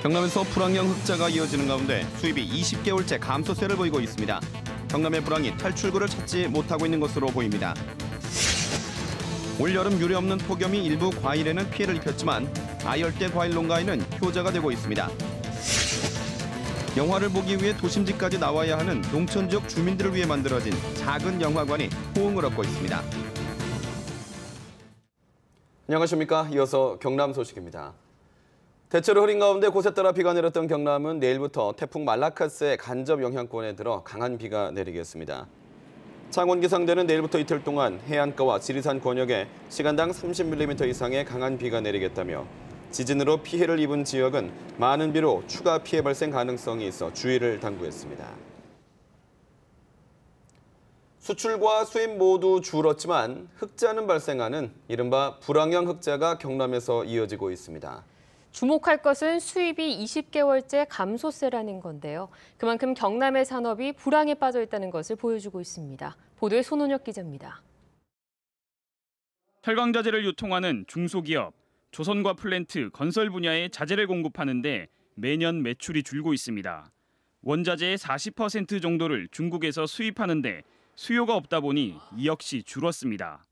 경남에서 불황형 흑자가 이어지는 가운데 수입이 20개월째 감소세를 보이고 있습니다. 경남의 불황이 탈출구를 찾지 못하고 있는 것으로 보입니다. 올여름 유례없는 폭염이 일부 과일에는 피해를 입혔지만 아열대 과일 농가에는 효자가 되고 있습니다. 영화를 보기 위해 도심지까지 나와야 하는 농촌 지역 주민들을 위해 만들어진 작은 영화관이 호응을 얻고 있습니다. 안녕하십니까. 이어서 경남 소식입니다. 대체로 흐린 가운데 곳에 따라 비가 내렸던 경남은 내일부터 태풍 말라카스의 간접 영향권에 들어 강한 비가 내리겠습니다. 창원 기상대는 내일부터 이틀 동안 해안가와 지리산 권역에 시간당 30mm 이상의 강한 비가 내리겠다며 지진으로 피해를 입은 지역은 많은 비로 추가 피해 발생 가능성이 있어 주의를 당부했습니다. 수출과 수입 모두 줄었지만 흑자는 발생하는 이른바 불황형 흑자가 경남에서 이어지고 있습니다. 주목할 것은 수입이 20개월째 감소세라는 건데요. 그만큼 경남의 산업이 불황에 빠져 있다는 것을 보여주고 있습니다. 보도에 손원혁 기자입니다. 철강자재를 유통하는 중소기업, 조선과 플랜트, 건설 분야에 자재를 공급하는데 매년 매출이 줄고 있습니다. 원자재의 40% 정도를 중국에서 수입하는데 수요가 없다 보니 이 역시 줄었습니다.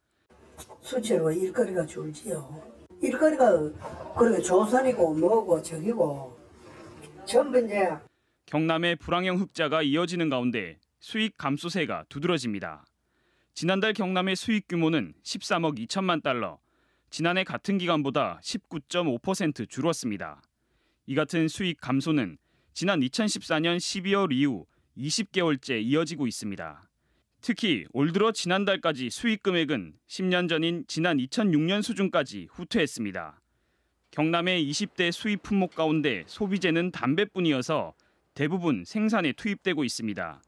수출로 일거리가 줄지요. 일거리가 그렇게 조선이고 뭐고 저기고 전부 이제 경남의 불황형 흑자가 이어지는 가운데 수익 감소세가 두드러집니다. 지난달 경남의 수익 규모는 13억 2천만 달러, 지난해 같은 기간보다 19.5% 줄었습니다. 이 같은 수익 감소는 지난 2014년 12월 이후 20개월째 이어지고 있습니다. 특히 올 들어 지난달까지 수익 금액은 10년 전인 지난 2006년 수준까지 후퇴했습니다. 경남의 20대 수입 품목 가운데 소비재는 담배뿐이어서 대부분 생산에 투입되고 있습니다.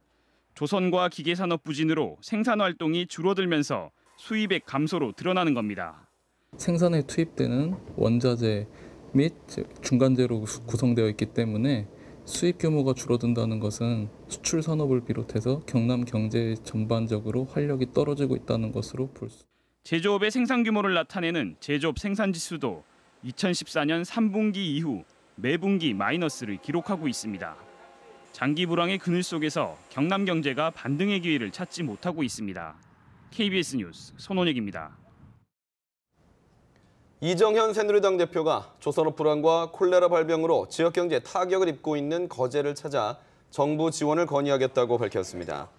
조선과 기계산업 부진으로 생산 활동이 줄어들면서 수입액 감소로 드러나는 겁니다. 생산에 투입되는 원자재 및 중간재로 구성되어 있기 때문에 수입 규모가 줄어든다는 것은 수출 산업을 비롯해서 경남 경제 전반적으로 활력이 떨어지고 있다는 것으로 볼 수. 제조업의 생산 규모를 나타내는 제조업 생산 지수도 2014년 3분기 이후 매분기 마이너스를 기록하고 있습니다. 장기 불황의 그늘 속에서 경남 경제가 반등의 기회를 찾지 못하고 있습니다. KBS 뉴스 손원혁입니다. 이정현 새누리당 대표가 조선업 불황과 콜레라 발병으로 지역 경제에 타격을 입고 있는 거제를 찾아 정부 지원을 건의하겠다고 밝혔습니다.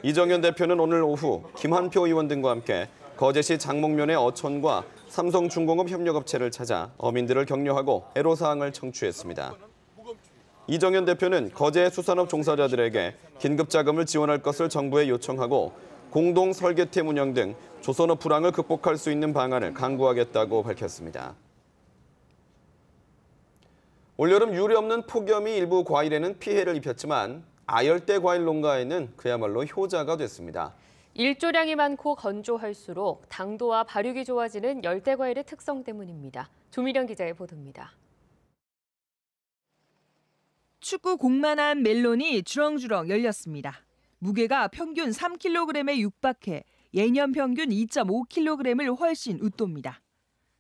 이정현 대표는 오늘 오후 김한표 의원 등과 함께 거제시 장목면의 어촌과 삼성중공업 협력업체를 찾아 어민들을 격려하고 애로사항을 청취했습니다. 이정현 대표는 거제 수산업 종사자들에게 긴급자금을 지원할 것을 정부에 요청하고 공동 설계팀 운영 등 조선업 불황을 극복할 수 있는 방안을 강구하겠다고 밝혔습니다. 올여름 유례없는 폭염이 일부 과일에는 피해를 입혔지만 아열대 과일 농가에는 그야말로 효자가 됐습니다. 일조량이 많고 건조할수록 당도와 발육이 좋아지는 열대 과일의 특성 때문입니다. 조미령 기자의 보도입니다. 축구 공만한 멜론이 주렁주렁 열렸습니다. 무게가 평균 3kg에 육박해 예년 평균 2.5kg을 훨씬 웃돕니다.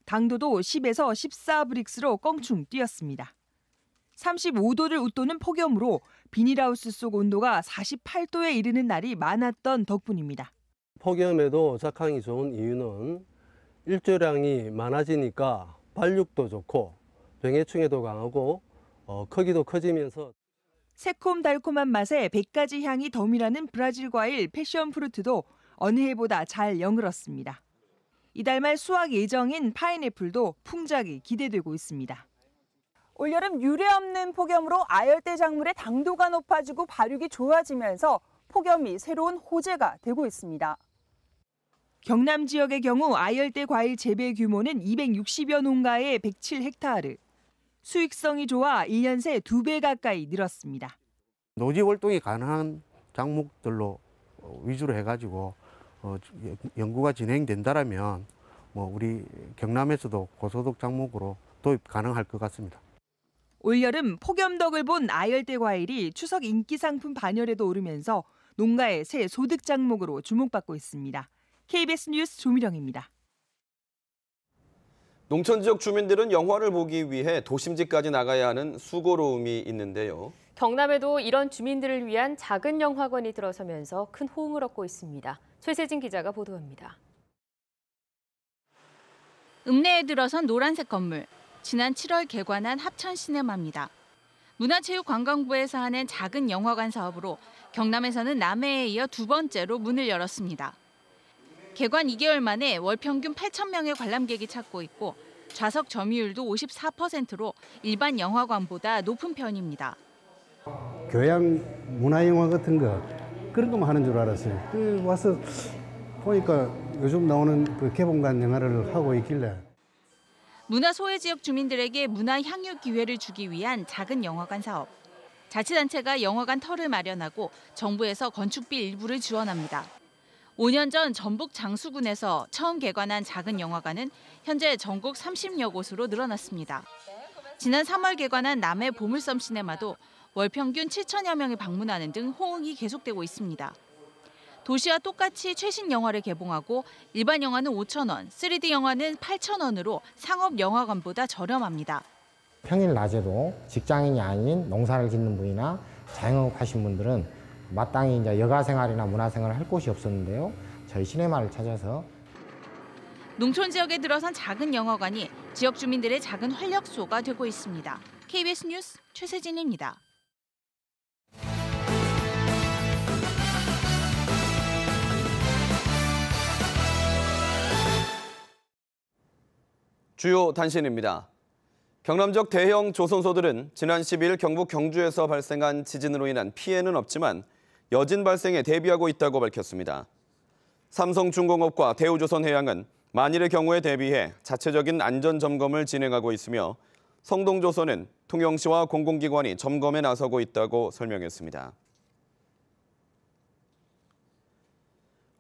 당도도 10에서 14브릭스로 껑충 뛰었습니다. 35도를 웃도는 폭염으로 비닐하우스 속 온도가 48도에 이르는 날이 많았던 덕분입니다. 폭염에도 작황이 좋은 이유는 일조량이 많아지니까 발육도 좋고 병해충에도 강하고 크기도 커지면서 새콤달콤한 맛에 100가지 향이 덤이라는 브라질 과일 패션 프루트도 어느 해보다 잘 영을었습니다. 이달 말 수확 예정인 파인애플도 풍작이 기대되고 있습니다. 올여름 유례없는 폭염으로 아열대 작물의 당도가 높아지고 발육이 좋아지면서 폭염이 새로운 호재가 되고 있습니다. 경남 지역의 경우 아열대 과일 재배 규모는 260여 농가에 107헥타르. 수익성이 좋아 1년 새 2배 가까이 늘었습니다. 노지 활동이 가능한 작물들로 위주로 해가지고 연구가 진행된다라면 우리 경남에서도 고소득 작물로 도입 가능할 것 같습니다. 올여름 폭염 덕을 본 아열대 과일이 추석 인기 상품 반열에도 오르면서 농가의 새 소득 작목으로 주목받고 있습니다. KBS 뉴스 조미령입니다. 농촌 지역 주민들은 영화를 보기 위해 도심지까지 나가야 하는 수고로움이 있는데요. 경남에도 이런 주민들을 위한 작은 영화관이 들어서면서 큰 호응을 얻고 있습니다. 최세진 기자가 보도합니다. 읍내에 들어선 노란색 건물. 지난 7월 개관한 합천시네마입니다. 문화체육관광부에서 하는 작은 영화관 사업으로 경남에서는 남해에 이어 두 번째로 문을 열었습니다. 개관 2개월 만에 월 평균 8,000명의 관람객이 찾고 있고 좌석 점유율도 54%로 일반 영화관보다 높은 편입니다. 교양 문화영화 같은 거 그런 것만 하는 줄 알았어요. 와서 보니까 요즘 나오는 그 개봉관 영화를 하고 있길래. 문화 소외 지역 주민들에게 문화 향유 기회를 주기 위한 작은 영화관 사업. 자치단체가 영화관 터를 마련하고 정부에서 건축비 일부를 지원합니다. 5년 전 전북 장수군에서 처음 개관한 작은 영화관은 현재 전국 30여 곳으로 늘어났습니다. 지난 3월 개관한 남해 보물섬 시네마도 월 평균 7천여 명이 방문하는 등 호응이 계속되고 있습니다. 도시와 똑같이 최신 영화를 개봉하고 일반 영화는 5,000원, 3D 영화는 8,000원으로 상업 영화관보다 저렴합니다. 평일 낮에도 직장인이 아닌 농사를 짓는 분이나 자영업 하신 분들은 마땅히 이제 여가 생활이나 문화 생활을 할 곳이 없었는데요. 저희 시네마를 찾아서 농촌 지역에 들어선 작은 영화관이 지역 주민들의 작은 활력소가 되고 있습니다. KBS 뉴스 최세진입니다. 주요 단신입니다. 경남 지역 대형 조선소들은 지난 10일 경북 경주에서 발생한 지진으로 인한 피해는 없지만 여진 발생에 대비하고 있다고 밝혔습니다. 삼성중공업과 대우조선해양은 만일의 경우에 대비해 자체적인 안전점검을 진행하고 있으며 성동조선은 통영시와 공공기관이 점검에 나서고 있다고 설명했습니다.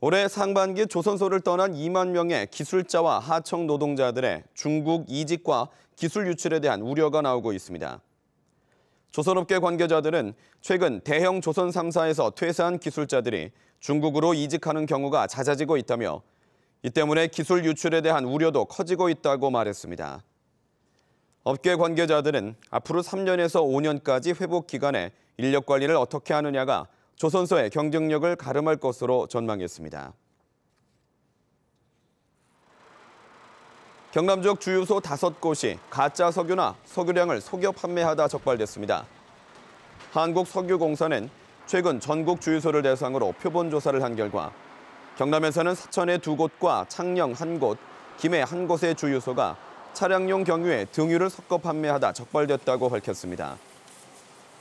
올해 상반기 조선소를 떠난 2만 명의 기술자와 하청 노동자들의 중국 이직과 기술 유출에 대한 우려가 나오고 있습니다. 조선업계 관계자들은 최근 대형 조선 3사에서 퇴사한 기술자들이 중국으로 이직하는 경우가 잦아지고 있다며 이 때문에 기술 유출에 대한 우려도 커지고 있다고 말했습니다. 업계 관계자들은 앞으로 3년에서 5년까지 회복 기간에 인력 관리를 어떻게 하느냐가 조선소의 경쟁력을 가름할 것으로 전망했습니다. 경남 지역 주유소 5곳이 가짜 석유나 석유량을 속여 판매하다 적발됐습니다. 한국석유공사는 최근 전국 주유소를 대상으로 표본 조사를 한 결과 경남에서는 사천의 2곳과 창녕 1곳, 김해 1곳의 주유소가 차량용 경유에 등유를 섞어 판매하다 적발됐다고 밝혔습니다.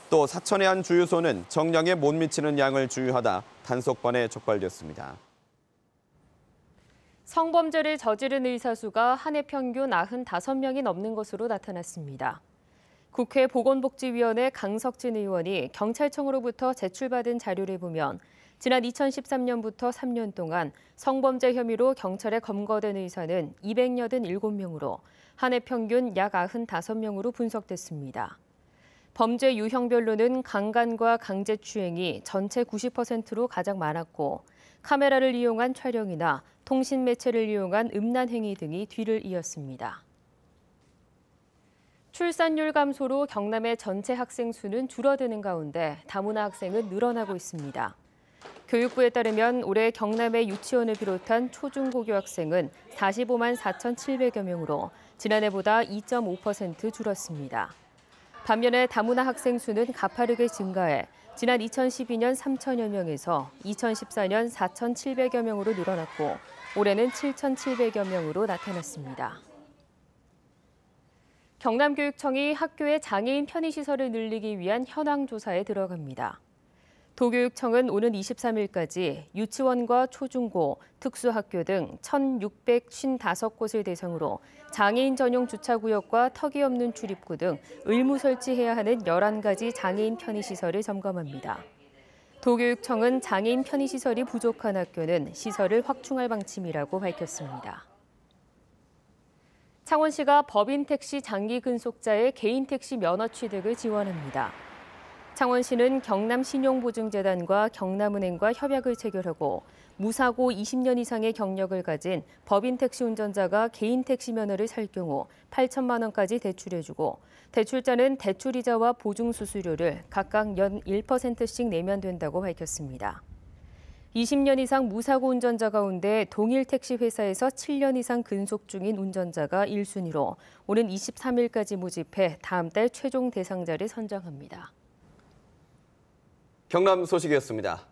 또 사천의 한 주유소는 정량에 못 미치는 양을 주유하다 단속반에 적발됐습니다. 성범죄를 저지른 의사 수가 한 해 평균 95명이 넘는 것으로 나타났습니다. 국회 보건복지위원회 강석진 의원이 경찰청으로부터 제출받은 자료를 보면 지난 2013년부터 3년 동안 성범죄 혐의로 경찰에 검거된 의사는 287명으로 한 해 평균 약 95명으로 분석됐습니다. 범죄 유형별로는 강간과 강제추행이 전체 90%로 가장 많았고 카메라를 이용한 촬영이나 통신 매체를 이용한 음란 행위 등이 뒤를 이었습니다. 출산율 감소로 경남의 전체 학생 수는 줄어드는 가운데 다문화 학생은 늘어나고 있습니다. 교육부에 따르면 올해 경남의 유치원을 비롯한 초중고교 학생은 45만 4,700여 명으로 지난해보다 2.5% 줄었습니다. 반면에 다문화 학생 수는 가파르게 증가해 지난 2012년 3천여 명에서 2014년 4,700여 명으로 늘어났고 올해는 7,700여 명으로 나타났습니다. 경남교육청이 학교의 장애인 편의시설을 늘리기 위한 현황 조사에 들어갑니다. 도교육청은 오는 23일까지 유치원과 초중고, 특수학교 등 1,655곳을 대상으로 장애인 전용 주차구역과 턱이 없는 출입구 등 의무 설치해야 하는 11가지 장애인 편의시설을 점검합니다. 도교육청은 장애인 편의시설이 부족한 학교는 시설을 확충할 방침이라고 밝혔습니다. 창원시가 법인 택시 장기 근속자의 개인 택시 면허 취득을 지원합니다. 창원시는 경남신용보증재단과 경남은행과 협약을 체결하고 무사고 20년 이상의 경력을 가진 법인 택시 운전자가 개인 택시 면허를 살 경우 8천만 원까지 대출해주고 대출자는 대출이자와 보증수수료를 각각 연 1%씩 내면 된다고 밝혔습니다. 20년 이상 무사고 운전자 가운데 동일 택시 회사에서 7년 이상 근속 중인 운전자가 1순위로 오는 23일까지 모집해 다음 달 최종 대상자를 선정합니다. 경남 소식이었습니다.